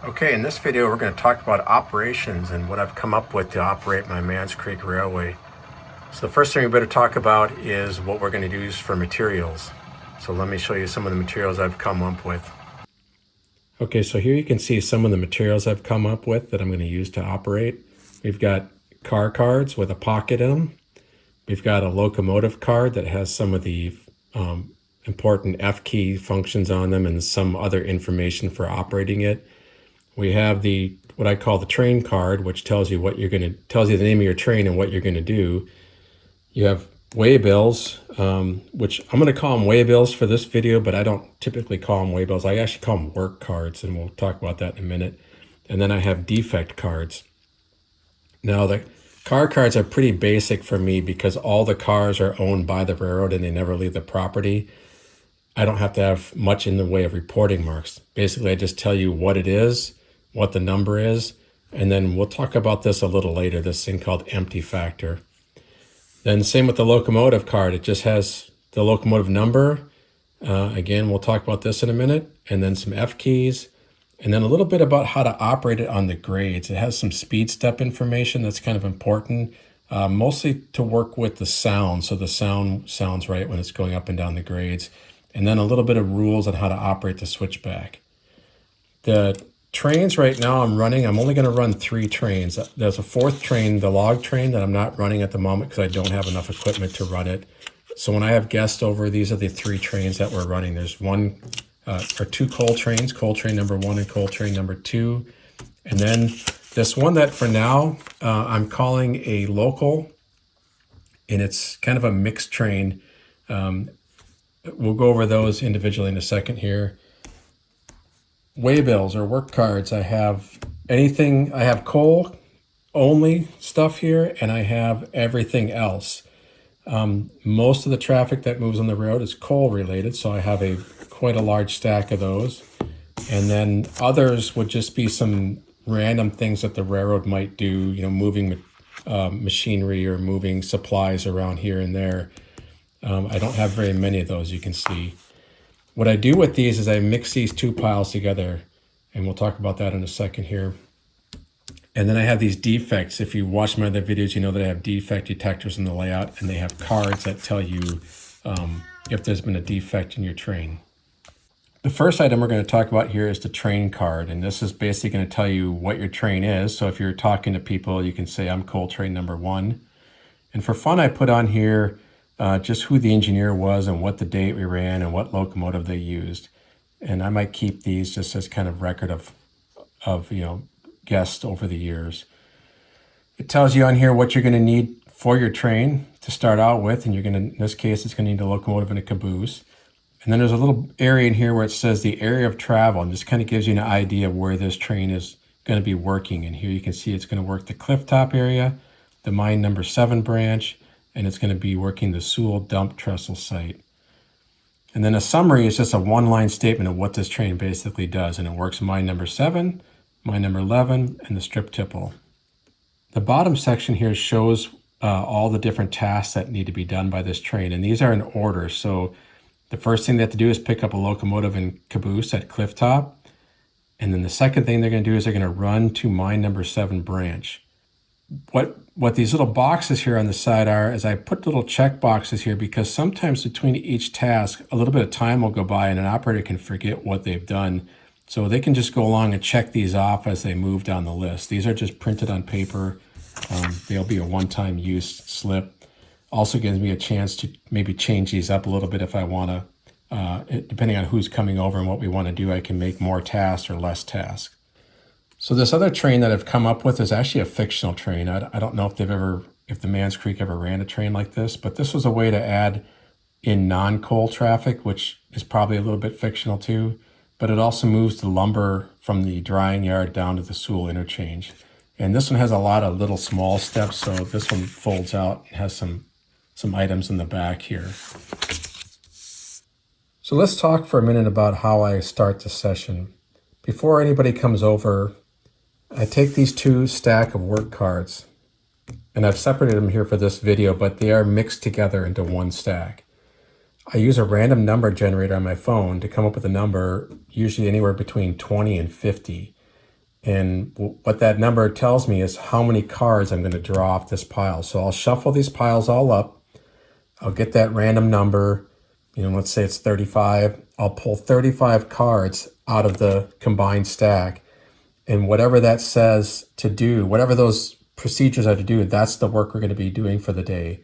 Okay, in this video we're going to talk about operations and what I've come up with to operate my Mans Creek Railway. So the first thing we better talk about is what we're going to use for materials. So let me show you some of the materials I've come up with. Okay, so here you can see some of the materials I've come up with that I'm going to use to operate. We've got car cards with a pocket in them. We've got a locomotive card that has some of the important F key functions on them and some other information for operating it. We have what I call the train card, which tells you tells you the name of your train and what you're going to do. You have waybills, which I'm going to call them waybills for this video, but I don't typically call them waybills. I actually call them work cards, and we'll talk about that in a minute. And then I have defect cards. Now the car cards are pretty basic for me because all the cars are owned by the railroad and they never leave the property. I don't have to have much in the way of reporting marks. Basically, I just tell you what it is, what the number is, and then we'll talk about this a little later, this thing called empty factor. Then same with the locomotive card. It just has the locomotive number. Again, we'll talk about this in a minute, and then some F keys, and then a little bit about how to operate it on the grades. It has some speed step information that's kind of important, mostly to work with the sound, so the sound sounds right when it's going up and down the grades. And then a little bit of rules on how to operate the switchback. The trains right now I'm only going to run 3 trains. There's a 4th train, the log train, that I'm not running at the moment because I don't have enough equipment to run it. So when I have guests over, these are the 3 trains that we're running. There's 2 coal trains, coal train number 1 and coal train number 2. And then this one that for now I'm calling a local, and it's kind of a mixed train. We'll go over those individually in a second here. Waybills or work cards. I have coal only stuff here, and I have everything else. Most of the traffic that moves on the road is coal related, so I have quite a large stack of those. And then others would just be some random things that the railroad might do, moving machinery or moving supplies around here and there. I don't have very many of those, you can see. What I do with these is I mix these 2 piles together, and we'll talk about that in a second here. And then I have these defects. If you watch my other videos, you know that I have defect detectors in the layout, and they have cards that tell you if there's been a defect in your train. The first item we're going to talk about here is the train card, and this is basically going to tell you what your train is. So if you're talking to people, you can say, I'm coal train number 1. And for fun, I put on here just who the engineer was and what the date we ran and what locomotive they used. And I might keep these just as kind of record of guests over the years. It tells you on here what you're going to need for your train to start out with, and in this case, it's going to need a locomotive and a caboose. And then there's a little area in here where it says the area of travel, and this kind of gives you an idea of where this train is going to be working. And here you can see it's going to work the Clifftop area, the mine number 7 branch, and it's going to be working the Sewell dump trestle site. And then a summary is just a 1-line statement of what this train basically does, and it works mine number 7, mine number 11, and the strip tipple. The bottom section here shows all the different tasks that need to be done by this train, and these are in order. So the first thing they have to do is pick up a locomotive and caboose at Clifftop, and then the second thing they're going to do is they're going to run to mine number 7 branch. What these little boxes here on the side are is I put little check boxes here because sometimes between each task, a little bit of time will go by and an operator can forget what they've done. So they can just go along and check these off as they move down the list. These are just printed on paper. They'll be a one-time use slip. Also gives me a chance to maybe change these up a little bit if I want to. Depending on who's coming over and what we want to do, I can make more tasks or less tasks. So this other train that I've come up with is actually a fictional train. I don't know if the Mans Creek ever ran a train like this, but this was a way to add in non-coal traffic, which is probably a little bit fictional too, but it also moves the lumber from the drying yard down to the Sewell interchange. And this one has a lot of little small steps, so this one folds out and has some items in the back here. So let's talk for a minute about how I start the session. Before anybody comes over, I take these 2 stack of work cards, and I've separated them here for this video, but they are mixed together into 1 stack. I use a random number generator on my phone to come up with a number, usually anywhere between 20 and 50. And what that number tells me is how many cards I'm going to draw off this pile. So I'll shuffle these piles all up. I'll get that random number, let's say it's 35. I'll pull 35 cards out of the combined stack. And whatever that says to do, whatever those procedures are to do, that's the work we're going to be doing for the day.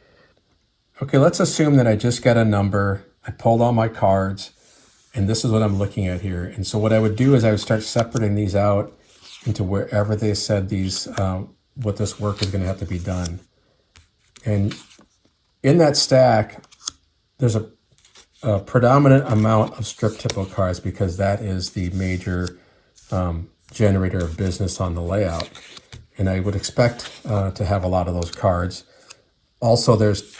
Okay, let's assume that I just got a number. I pulled all my cards, and this is what I'm looking at here. And so what I would do is I would start separating these out into wherever they said these, what this work is going to have to be done. And in that stack, there's a predominant amount of strip tipple cards because that is the major generator of business on the layout. And I would expect to have a lot of those cards. Also, there's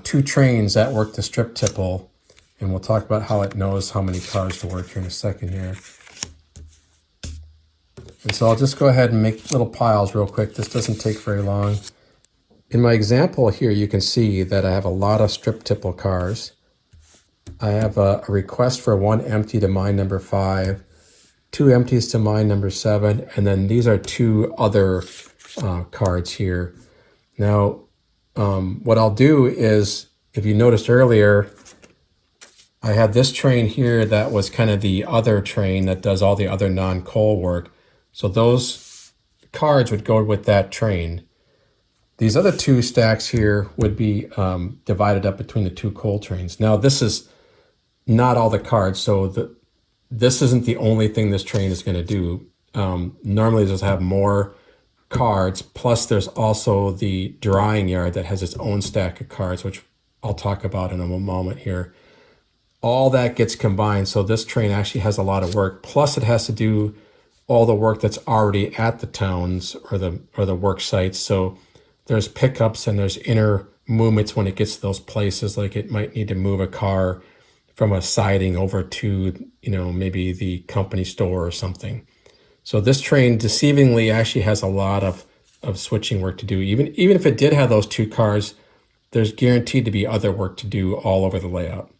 2 trains that work the strip tipple, and we'll talk about how it knows how many cards to work here in a second here. And so I'll just go ahead and make little piles real quick. This doesn't take very long. In my example here, you can see that I have a lot of strip tipple cards. I have a request for 1 empty to mine number 5, 2 empties to mine number 7, and then these are 2 other cards here. Now, what I'll do is, if you noticed earlier, I had this train here that was kind of the other train that does all the other non-coal work. So those cards would go with that train. These other 2 stacks here would be divided up between the 2 coal trains. Now, this is not all the cards, so this isn't the only thing this train is going to do. Normally, they'll have more cards, plus there's also the drying yard that has its own stack of cards, which I'll talk about in a moment here. All that gets combined, so this train actually has a lot of work, plus it has to do all the work that's already at the towns or the work sites. So there's pickups and there's inner movements when it gets to those places, like it might need to move a car from a siding over to, maybe the company store or something. So this train deceivingly actually has a lot of switching work to do. Even if it did have those 2 cars, there's guaranteed to be other work to do all over the layout.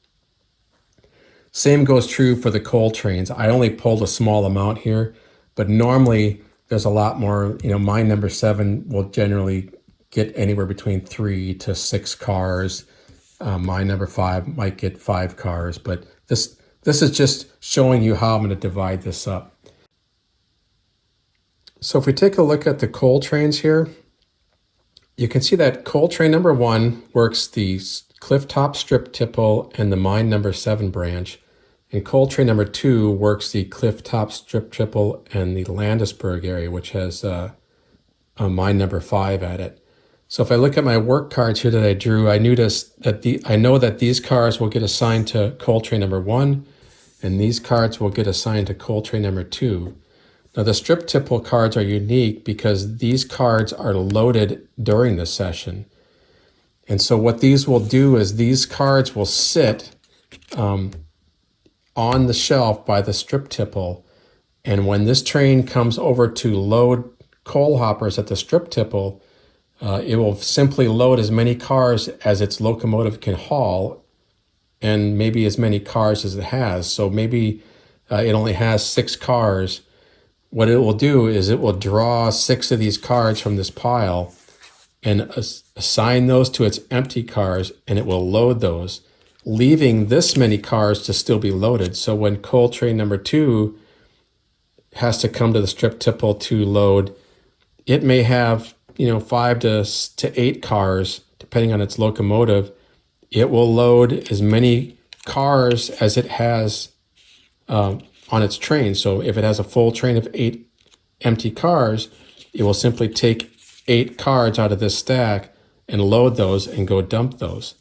Same goes true for the coal trains. I only pulled a small amount here, but normally there's a lot more. Mine number 7 will generally get anywhere between 3 to 6 cars. Mine number 5 might get 5 cars, but this is just showing you how I'm going to divide this up. So if we take a look at the coal trains here, you can see that coal train number 1 works the clifftop strip tipple and the mine number 7 branch, and coal train number 2 works the clifftop strip tipple and the Landisburg area, which has a mine number 5 at it. So if I look at my work cards here that I drew, I know that these cards will get assigned to coal train number 1, and these cards will get assigned to coal train number 2. Now the strip tipple cards are unique because these cards are loaded during the session. And so what these will do is these cards will sit on the shelf by the strip tipple. And when this train comes over to load coal hoppers at the strip tipple, it will simply load as many cars as its locomotive can haul, and maybe as many cars as it has. So maybe it only has 6 cars. What it will do is it will draw 6 of these cards from this pile and assign those to its empty cars, and it will load those, leaving this many cars to still be loaded. So when coal train number 2 has to come to the strip tipple to load, it may have 5 to 8 cars, depending on its locomotive. It will load as many cars as it has on its train. So if it has a full train of 8 empty cars, it will simply take 8 cards out of this stack and load those and go dump those.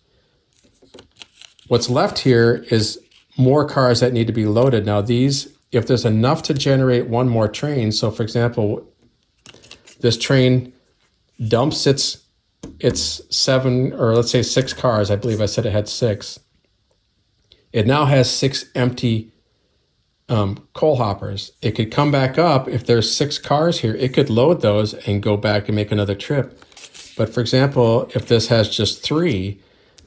What's left here is more cars that need to be loaded. Now these, if there's enough to generate 1 more train, so for example, this train dumps its 7, or let's say 6 cars. I believe I said it had 6. It now has 6 empty coal hoppers. It could come back up. If there's 6 cars here, it could load those and go back and make another trip. But for example, if this has just 3,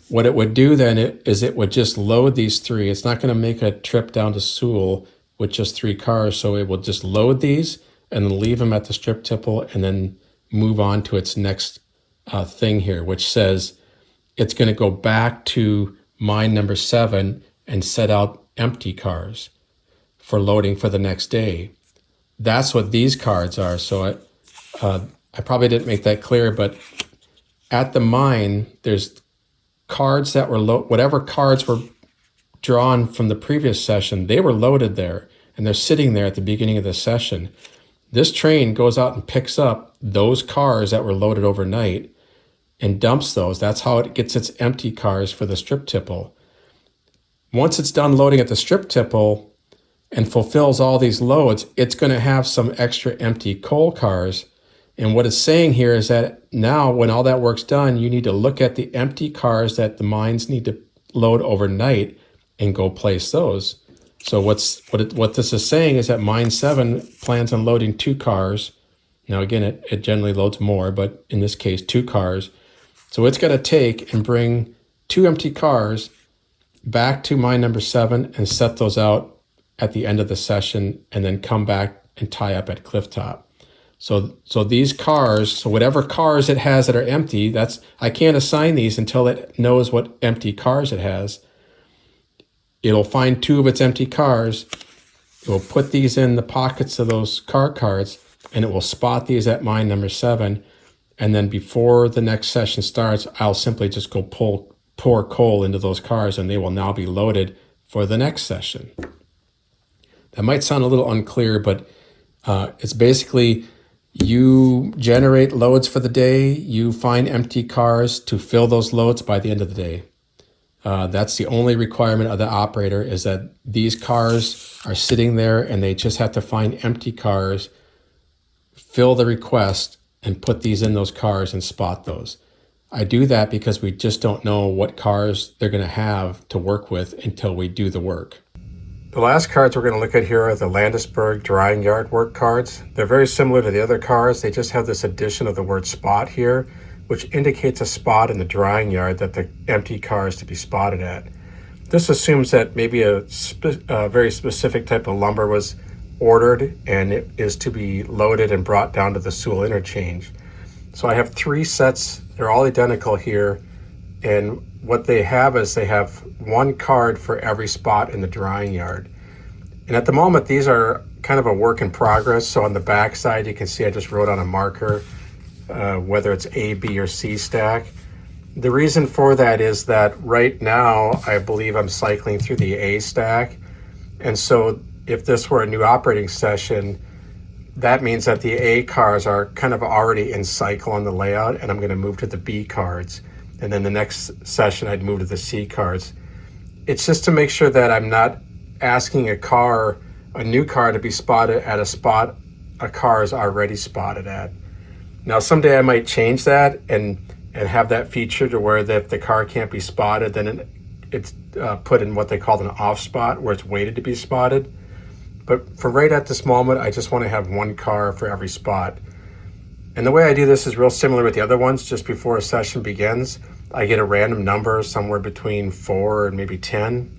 what it would do then is it would just load these 3. It's not going to make a trip down to Sewell with just 3 cars. So it will just load these and then leave them at the strip tipple and then move on to its next thing here, which says it's going to go back to mine number 7 and set out empty cars for loading for the next day. That's what these cards are. So I probably didn't make that clear, but at the mine, there's cards that were whatever cards were drawn from the previous session, they were loaded there and they're sitting there at the beginning of the session. This train goes out and picks up those cars that were loaded overnight and dumps those. That's how it gets its empty cars for the strip tipple. Once it's done loading at the strip tipple and fulfills all these loads, it's going to have some extra empty coal cars. And what it's saying here is that now when all that work's done, you need to look at the empty cars that the mines need to load overnight and go place those. So what this is saying is that mine 7 plans on loading 2 cars. Now again, it generally loads more, but in this case, 2 cars. So it's going to take and bring 2 empty cars back to mine number 7 and set those out at the end of the session and then come back and tie up at Clifftop. So these cars, so whatever cars it has that are empty, I can't assign these until it knows what empty cars it has. It'll find 2 of its empty cars. It will put these in the pockets of those car cards, and it will spot these at mine number 7. And then before the next session starts, I'll simply just go pour coal into those cars, and they will now be loaded for the next session. That might sound a little unclear, but it's basically you generate loads for the day, you find empty cars to fill those loads by the end of the day. That's the only requirement of the operator, is that these cars are sitting there and they just have to find empty cars, fill the request, and put these in those cars and spot those. I do that because we just don't know what cars they're going to have to work with until we do the work. The last cards we're going to look at here are the Landisburg drying yard work cards. They're very similar to the other cards. They just have this addition of the word spot here, which indicates a spot in the drying yard that the empty car is to be spotted at. This assumes that maybe a very specific type of lumber was ordered and it is to be loaded and brought down to the Sewell interchange. So I have 3 sets. They're all identical here. And what they have is they have 1 card for every spot in the drying yard. And at the moment, these are kind of a work in progress. So on the back side, you can see I just wrote on a marker whether it's A, B, or C stack. The reason for that is that right now, I believe I'm cycling through the A stack. And so if this were a new operating session, that means that the A cars are kind of already in cycle on the layout, and I'm going to move to the B cards. And then the next session, I'd move to the C cards. It's just to make sure that I'm not asking a new car to be spotted at a spot a car is already spotted at. Now, someday I might change that and have that feature to where if the car can't be spotted, then it's put in what they call an off spot, where it's waited to be spotted. But for right at this moment, I just want to have 1 car for every spot. And the way I do this is real similar with the other ones. Just before a session begins, I get a random number somewhere between 4 and maybe 10.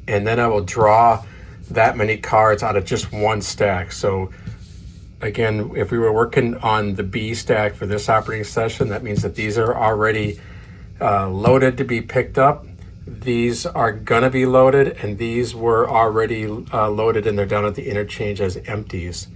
And then I will draw that many cards out of just 1 stack. So again, if we were working on the B stack for this operating session, that means that these are already loaded to be picked up. These are gonna be loaded, and these were already loaded, and they're down at the interchange as empties.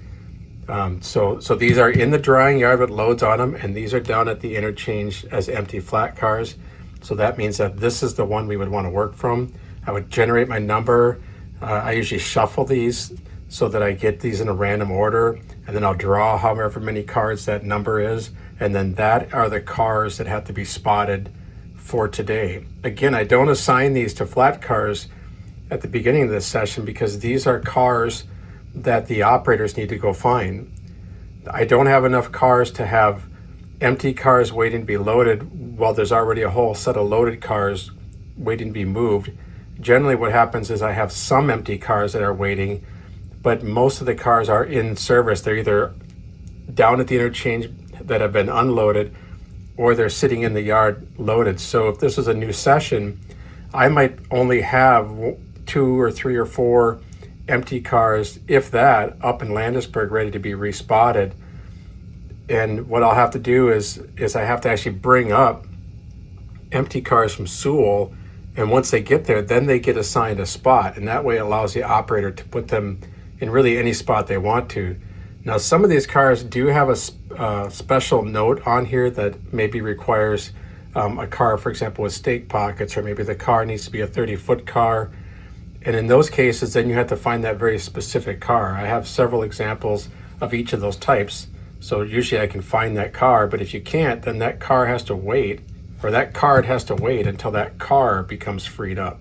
So these are in the drying yard with loads on them, and these are down at the interchange as empty flat cars. So that means that this is the one we would want to work from. I would generate my number. I usually shuffle these so that I get these in a random order, and then I'll draw however many cards that number is, and then that are the cars that have to be spotted for today. Again, I don't assign these to flat cars at the beginning of this session because these are cars that the operators need to go find. I don't have enough cars to have empty cars waiting to be loaded while there's already a whole set of loaded cars waiting to be moved. Generally what happens is I have some empty cars that are waiting, but most of the cars are in service. They're either down at the interchange that have been unloaded, or they're sitting in the yard loaded. So if this is a new session, I might only have 2 or 3 or 4 empty cars, if that, up in Landisburg ready to be respotted. And what I'll have to do is I have to actually bring up empty cars from Sewell, and once they get there, then they get assigned a spot, and that way it allows the operator to put them in really any spot they want to. Now, some of these cars do have a special note on here that maybe requires a car, for example, with stake pockets, or maybe the car needs to be a 30-foot car. And in those cases, then you have to find that very specific car. I have several examples of each of those types. So usually I can find that car, but if you can't, then that car has to wait, or that card has to wait until that car becomes freed up.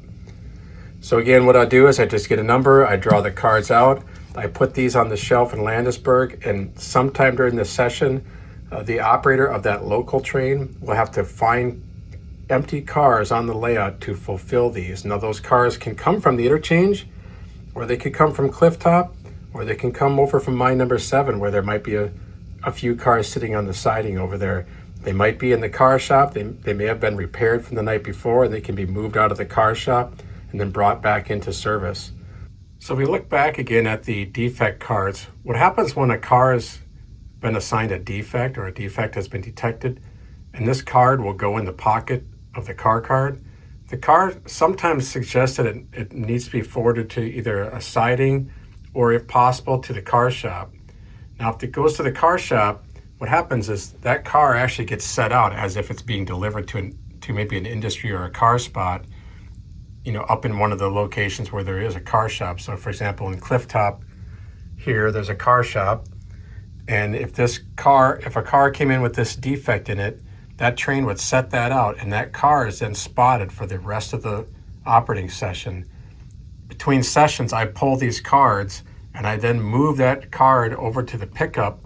So again, what I do is I just get a number, I draw the cards out, I put these on the shelf in Landisburg, and sometime during the session, the operator of that local train will have to find empty cars on the layout to fulfill these. Now those cars can come from the interchange, or they could come from Clifftop, or they can come over from mine number 7, where there might be a few cars sitting on the siding over there. They might be in the car shop. They may have been repaired from the night before, and they can be moved out of the car shop and then brought back into service. So we look back again at the defect cards. What happens when a car has been assigned a defect, or a defect has been detected, and this card will go in the pocket of the car card? The car sometimes suggests that it needs to be forwarded to either a siding, or if possible to the car shop. Now, if it goes to the car shop, what happens is that car actually gets set out as if it's being delivered to maybe an industry or a car spot, up in one of the locations where there is a car shop. So for example, in Clifftop here, there's a car shop. And if a car came in with this defect in it, that train would set that out, and that car is then spotted for the rest of the operating session. Between sessions, I pull these cards, and I then move that card over to the pickup.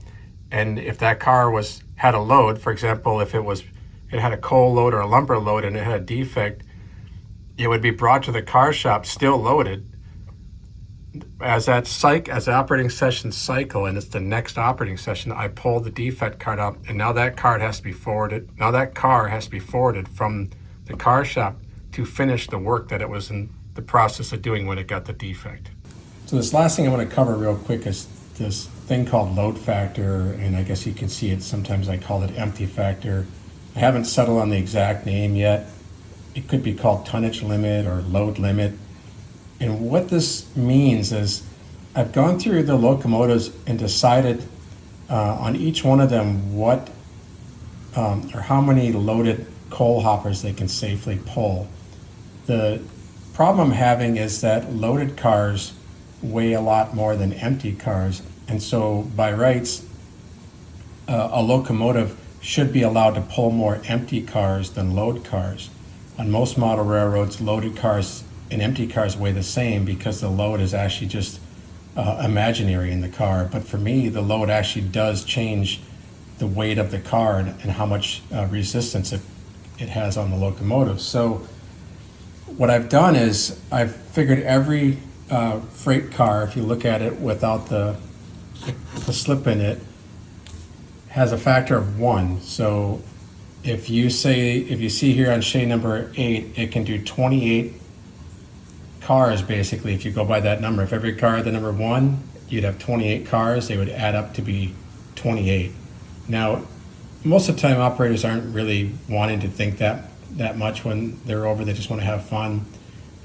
And if that car had a load, for example, if it had a coal load or a lumber load and it had a defect, it would be brought to the car shop still loaded. As the operating session cycle, and it's the next operating session, I pull the defect card up, and now that card has to be forwarded. Now that car has to be forwarded from the car shop to finish the work that it was in the process of doing when it got the defect. So this last thing I want to cover real quick is this thing called load factor, and I guess you can see it, sometimes I call it empty factor. I haven't settled on the exact name yet. It could be called tonnage limit or load limit. And what this means is I've gone through the locomotives and decided on each one of them what or how many loaded coal hoppers they can safely pull. The problem I'm having is that loaded cars weigh a lot more than empty cars, and so by rights a locomotive should be allowed to pull more empty cars than load cars. On most model railroads, loaded cars and empty cars weigh the same because the load is actually just imaginary in the car. But for me, the load actually does change the weight of the car and how much resistance it has on the locomotive. So what I've done is I've figured every freight car, if you look at it without the slip in it, has a factor of 1. So if you see here on shay number 8, it can do 28 cars basically. If you go by that number, if every car had the number 1, you'd have 28 cars. They would add up to be 28. Now, most of the time operators aren't really wanting to think that much when they're over. They just want to have fun.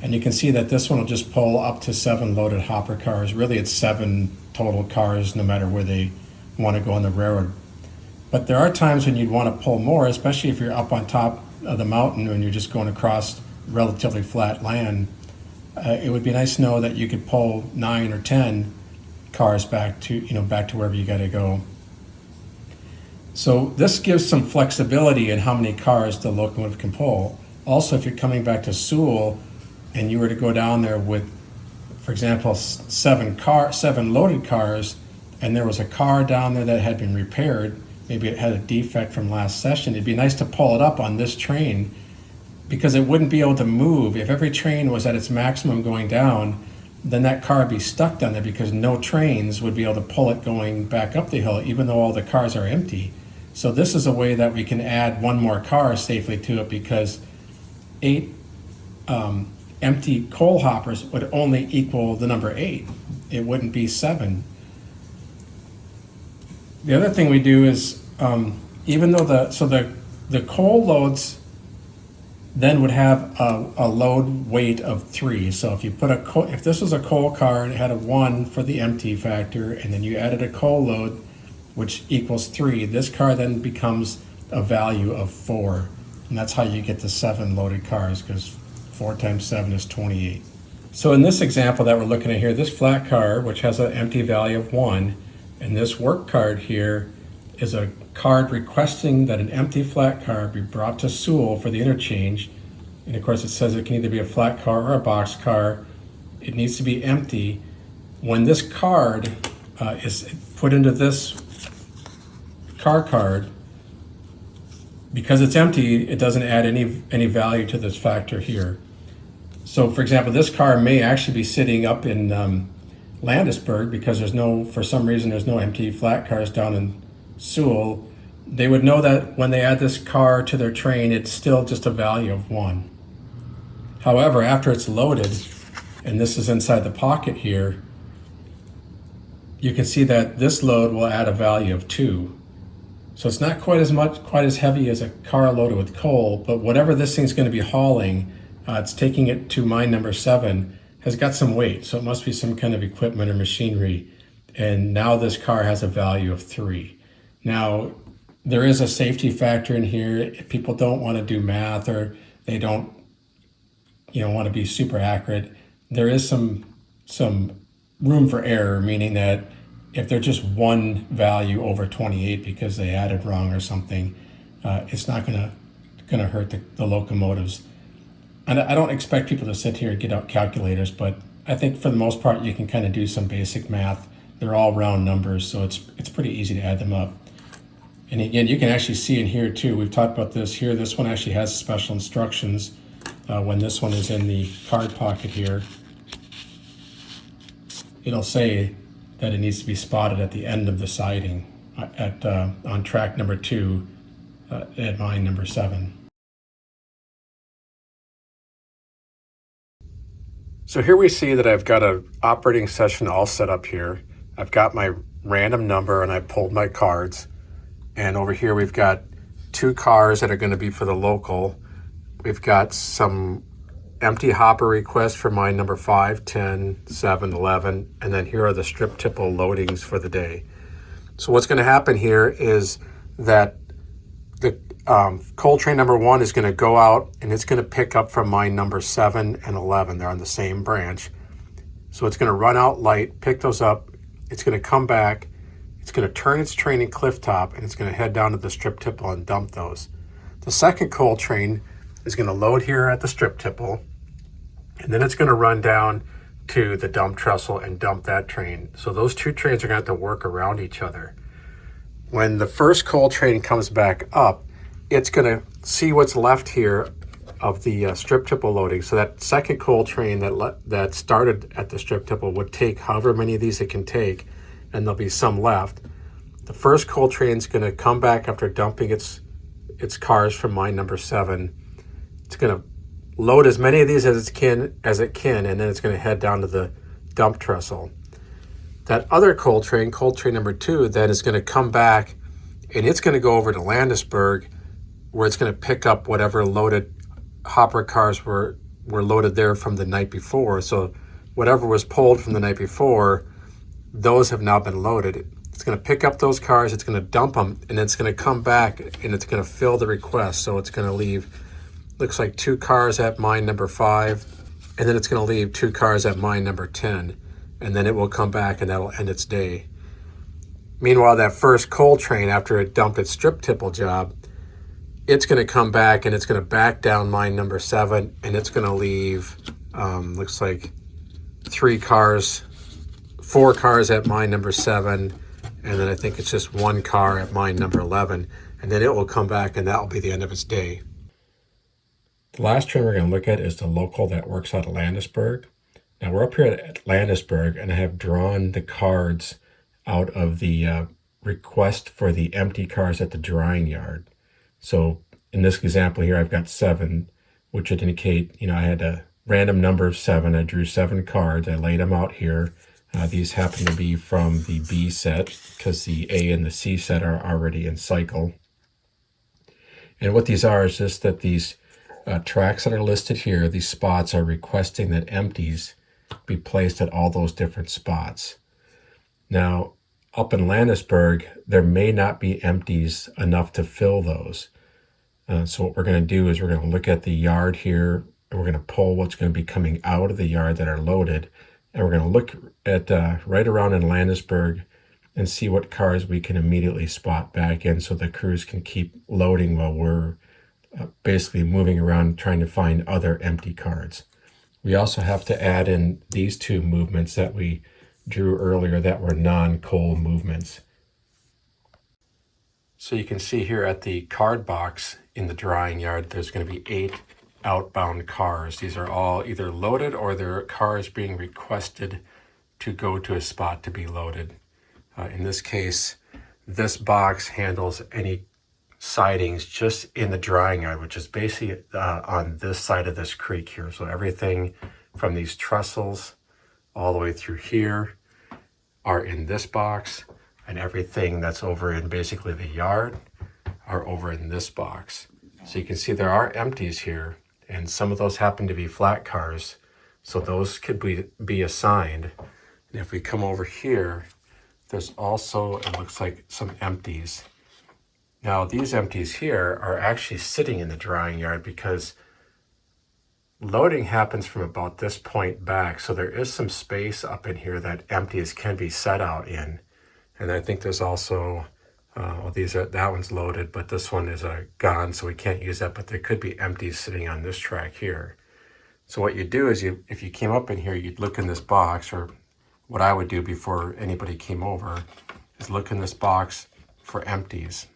And you can see that this one will just pull up to 7 loaded hopper cars. Really, it's 7 total cars, no matter where they want to go on the railroad. But there are times when you'd want to pull more, especially if you're up on top of the mountain and you're just going across relatively flat land. It would be nice to know that you could pull 9 or 10 cars back to wherever you got to go. So this gives some flexibility in how many cars the locomotive can pull. Also, if you're coming back to Sewell and you were to go down there with, for example, 7 loaded cars, and there was a car down there that had been repaired, maybe it had a defect from last session, it'd be nice to pull it up on this train, because it wouldn't be able to move. If every train was at its maximum going down, then that car would be stuck down there because no trains would be able to pull it going back up the hill, even though all the cars are empty. So this is a way that we can add 1 more car safely to it, because 8 empty coal hoppers would only equal the number 8. It wouldn't be 7. The other thing we do is, even though the coal loads then would have a load weight of 3. So if you put if this was a coal car and it had a 1 for the empty factor, and then you added a coal load, which equals 3, this car then becomes a value of 4. And that's how you get the 7 loaded cars, because 4 times 7 is 28. So in this example that we're looking at here, this flat car, which has an empty value of 1, and this work card here is a card requesting that an empty flat car be brought to Sewell for the interchange. And of course it says it can either be a flat car or a box car. It needs to be empty. When this card is put into this car card, because it's empty, it doesn't add any value to this factor here. So for example, this car may actually be sitting up in Landisburg because for some reason there's no empty flat cars down in Sewell. They would know that when they add this car to their train, it's still just a value of 1. However, after it's loaded, and this is inside the pocket here, you can see that this load will add a value of 2. So it's not quite as heavy as a car loaded with coal, but whatever this thing's going to be hauling, it's taking it to mine number 7, has got some weight. So it must be some kind of equipment or machinery. And now this car has a value of 3. Now, there is a safety factor in here. If people don't want to do math, or they don't, want to be super accurate, there is some room for error, meaning that if they're just one value over 28 because they added wrong or something, it's not gonna hurt the locomotives. And I don't expect people to sit here and get out calculators, but I think for the most part you can kind of do some basic math. They're all round numbers, so it's pretty easy to add them up. And again, you can actually see in here too, we've talked about this here, this one actually has special instructions when this one is in the card pocket here. It'll say that it needs to be spotted at the end of the siding on track number 2 at mine number 7. So here we see that I've got an operating session all set up here. I've got my random number and I pulled my cards. And over here we've got 2 cars that are going to be for the local. We've got some empty hopper requests for mine number 5, 10, 7, 11, and then here are the strip tipple loadings for the day. So what's going to happen here is that the coal train number 1 is going to go out and it's going to pick up from mine number 7 and 11. They're on the same branch. So it's going to run out light, pick those up. It's going to come back. It's going to turn its train in cliff top and it's going to head down to the strip tipple and dump those. The second coal train is going to load here at the strip tipple, and then it's going to run down to the dump trestle and dump that train. So those 2 trains are going to have to work around each other. When the first coal train comes back up, it's going to see what's left here of the strip tipple loading. So that second coal train that started at the strip tipple would take however many of these it can take, and there'll be some left. The first coal train's going to come back after dumping its cars from mine number 7. It's going to load as many of these as it can, and then it's going to head down to the dump trestle. That other coal train number 2, then is going to come back, and it's going to go over to Landisburg, where it's going to pick up whatever loaded hopper cars were loaded there from the night before. So whatever was pulled from the night before, those have now been loaded. It's going to pick up those cars, it's going to dump them, and it's going to come back and it's going to fill the request. So it's going to leave, looks like 2 cars at mine number 5, and then it's going to leave 2 cars at mine number 10, and then it will come back and that'll end its day. Meanwhile, that first coal train, after it dumped its strip tipple job, it's going to come back and it's going to back down mine number 7, and it's going to leave, looks like 4 cars at mine number 7, and then I think it's just 1 car at mine number 11, and then it will come back and that will be the end of its day. The last train we're going to look at is the local that works out of Landisburg. Now we're up here at Landisburg, and I have drawn the cards out of the request for the empty cars at the drying yard. So in this example here, I've got 7, which would indicate, I had to random number of 7. I drew 7 cards. I laid them out here. These happen to be from the B set because the A and the C set are already in cycle. And what these are is just that these tracks that are listed here, these spots are requesting that empties be placed at all those different spots. Now, up in Landisburg, there may not be empties enough to fill those. So what we're going to do is we're going to look at the yard here, and we're going to pull what's going to be coming out of the yard that are loaded, and we're going to look at right around in Landisburg and see what cars we can immediately spot back in so the crews can keep loading while we're basically moving around trying to find other empty cards. We also have to add in these 2 movements that we drew earlier that were non-coal movements. So you can see here at the card box in the drying yard, there's going to be 8 outbound cars. These are all either loaded or they're cars being requested to go to a spot to be loaded. In this case, this box handles any sidings just in the drying yard, which is basically on this side of this creek here. So everything from these trestles all the way through here are in this box, and everything that's over in basically the yard are over in this box. So you can see there are empties here, and some of those happen to be flat cars, so those could be assigned. And if we come over here, there's also, it looks like, some empties. Now these empties here are actually sitting in the drying yard because loading happens from about this point back, so there is some space up in here that empties can be set out in. And I think there's also, that one's loaded, but this one is gone, so we can't use that, but there could be empties sitting on this track here. So what you do is if you came up in here, you'd look in this box, or what I would do before anybody came over is look in this box for empties.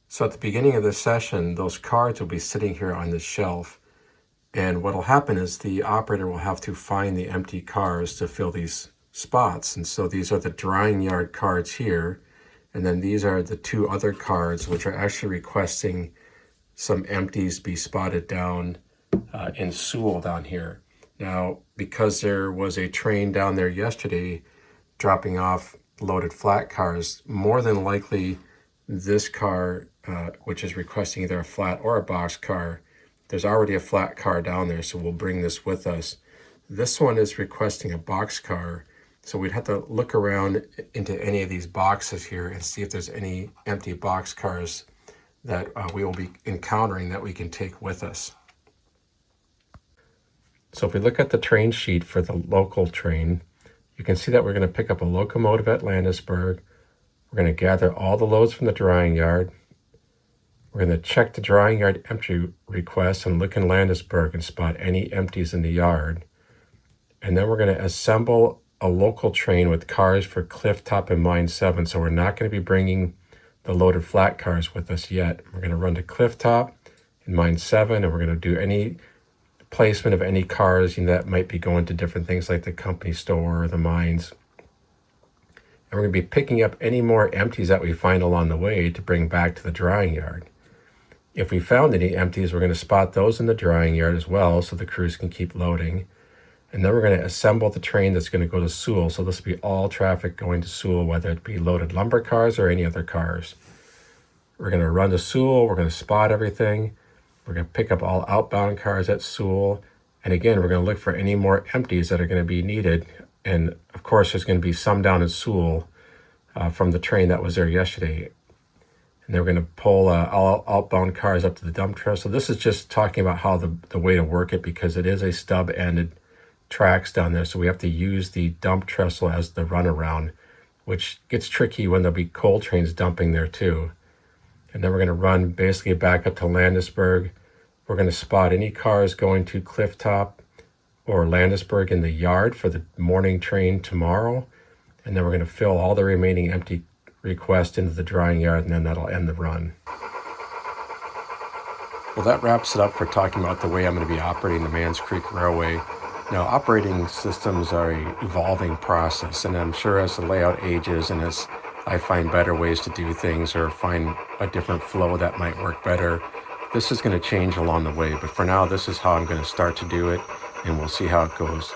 So at the beginning of this session, those cards will be sitting here on this shelf. And what will happen is the operator will have to find the empty cars to fill these spots. And so these are the drying yard cards here. And then these are the 2 other cards, which are actually requesting some empties be spotted down in Sewell down here. Now, because there was a train down there yesterday dropping off loaded flat cars, more than likely this car, which is requesting either a flat or a box car, there's already a flat car down there, so we'll bring this with us. This one is requesting a box car, so we'd have to look around into any of these boxes here and see if there's any empty box cars that we will be encountering that we can take with us. So if we look at the train sheet for the local train, you can see that we're going to pick up a locomotive at Landisburg. We're going to gather all the loads from the drying yard. We're going to check the drying yard empty request and look in Landisburg and spot any empties in the yard. And then we're going to assemble a local train with cars for Clifftop and Mine 7. So we're not going to be bringing the loaded flat cars with us yet. We're going to run to Clifftop and Mine 7, and we're going to do any placement of any cars that might be going to different things like the company store or the mines. And we're going to be picking up any more empties that we find along the way to bring back to the drying yard. If we found any empties, we're going to spot those in the drying yard as well so the crews can keep loading. And then we're going to assemble the train that's going to go to Sewell. So this will be all traffic going to Sewell, whether it be loaded lumber cars or any other cars. We're going to run to Sewell. We're going to spot everything. We're going to pick up all outbound cars at Sewell. And again, we're going to look for any more empties that are going to be needed. And of course, there's going to be some down in Sewell from the train that was there yesterday. And they're going to pull all outbound cars up to the dump trail. So this is just talking about how the way to work it, because it is a stub-ended tracks down there. So we have to use the dump trestle as the runaround, which gets tricky when there'll be coal trains dumping there too. And then we're going to run basically back up to Landisburg. We're going to spot any cars going to Clifftop or Landisburg in the yard for the morning train tomorrow. And then we're going to fill all the remaining empty request into the drying yard, and then that'll end the run. Well, that wraps it up for talking about the way I'm going to be operating the Mans Creek Railway. Now, operating systems are an evolving process, and I'm sure as the layout ages and as I find better ways to do things or find a different flow that might work better, this is going to change along the way. But for now, this is how I'm going to start to do it. and we'll see how it goes.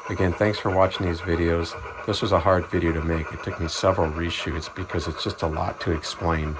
Again, thanks for watching these videos. This was a hard video to make. It took me several reshoots because it's just a lot to explain.